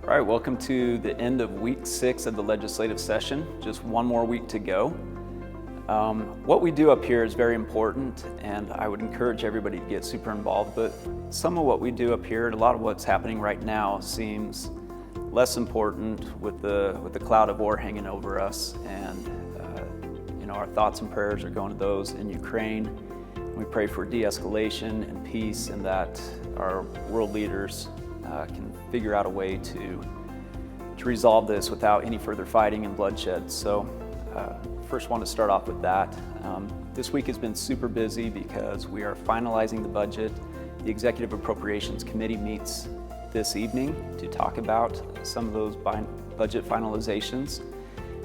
All right, welcome to the end of week 6 of the legislative session. Just one more week to go. What we do up here is very important, and I would encourage everybody to get super involved, but some of what we do up here, a lot of what's happening right now seems less important with the cloud of war hanging over us, and our thoughts and prayers are going to those in Ukraine. We pray for de-escalation and peace, and that our world leaders can figure out a way to resolve this without any further fighting and bloodshed. So first want to start off with that. This week has been super busy because we are finalizing the budget. The Executive Appropriations Committee meets this evening to talk about some of those budget finalizations.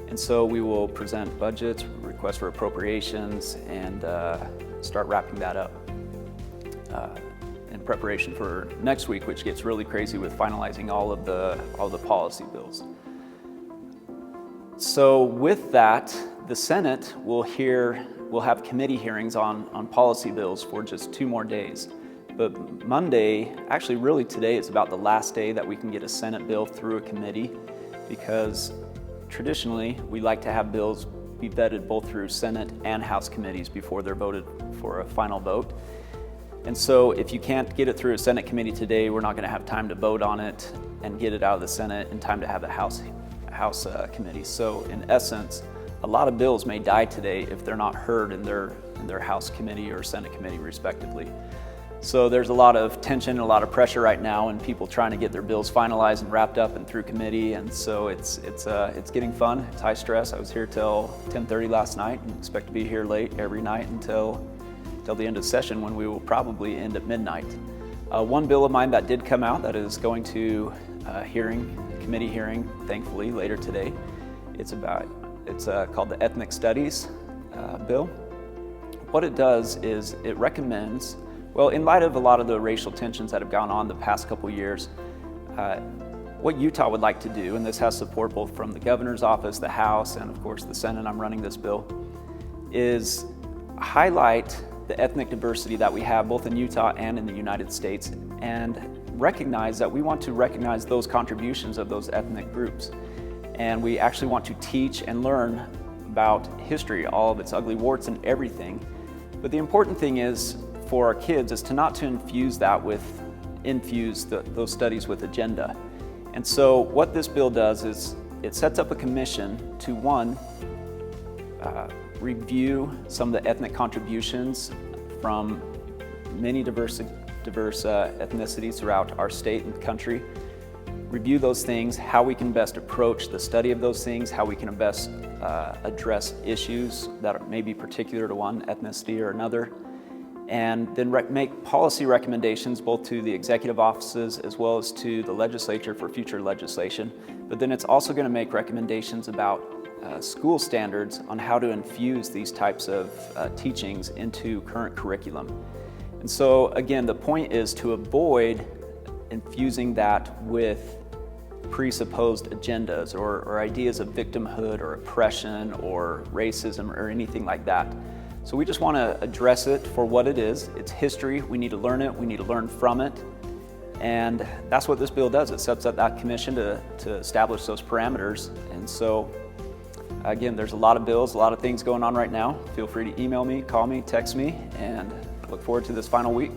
And so we will present budgets, requests for appropriations, and start wrapping that up in preparation for next week, which gets really crazy with finalizing all of the policy bills. So with that, the Senate will have committee hearings on policy bills for just 2 more days. But Monday, actually really today, is about the last day that we can get a Senate bill through a committee, because traditionally we like to have bills be vetted both through Senate and House committees before they're voted for a final vote. And so if you can't get it through a Senate committee today, we're not going to have time to vote on it and get it out of the Senate in time to have a House committee. So in essence, a lot of bills may die today if they're not heard in their House committee or Senate committee respectively. So there's a lot of tension and a lot of pressure right now, and people trying to get their bills finalized and wrapped up and through committee. And so it's getting fun. It's high stress. I was here till 10:30 last night and expect to be here late every night until the end of the session, when we will probably end at midnight. One bill of mine that did come out that is going to committee hearing, thankfully, later today. It's called the Ethnic Studies bill. What it does is it recommends, well, in light of a lot of the racial tensions that have gone on the past couple years, what Utah would like to do, and this has support both from the governor's office, the House, and of course the Senate, I'm running this bill, is highlight the ethnic diversity that we have both in Utah and in the United States, and recognize that we want to recognize those contributions of those ethnic groups. And we actually want to teach and learn about history, all of its ugly warts and everything. But the important thing is for our kids is not to infuse those studies with agenda. And so what this bill does is it sets up a commission to, one, review some of the ethnic contributions from many diverse ethnicities throughout our state and country. Review those things, how we can best approach the study of those things, how we can best address issues that may be particular to one ethnicity or another, and then make policy recommendations both to the executive offices as well as to the legislature for future legislation. But then it's also going to make recommendations about school standards on how to infuse these types of teachings into current curriculum. And so again, the point is to avoid infusing that with presupposed agendas or ideas of victimhood or oppression or racism or anything like that. So we just want to address it for what it is. It's history. We need to learn it. We need to learn from it. And that's what this bill does. It sets up that commission to establish those parameters. And so again, there's a lot of bills, a lot of things going on right now. Feel free to email me, call me, text me, and look forward to this final week.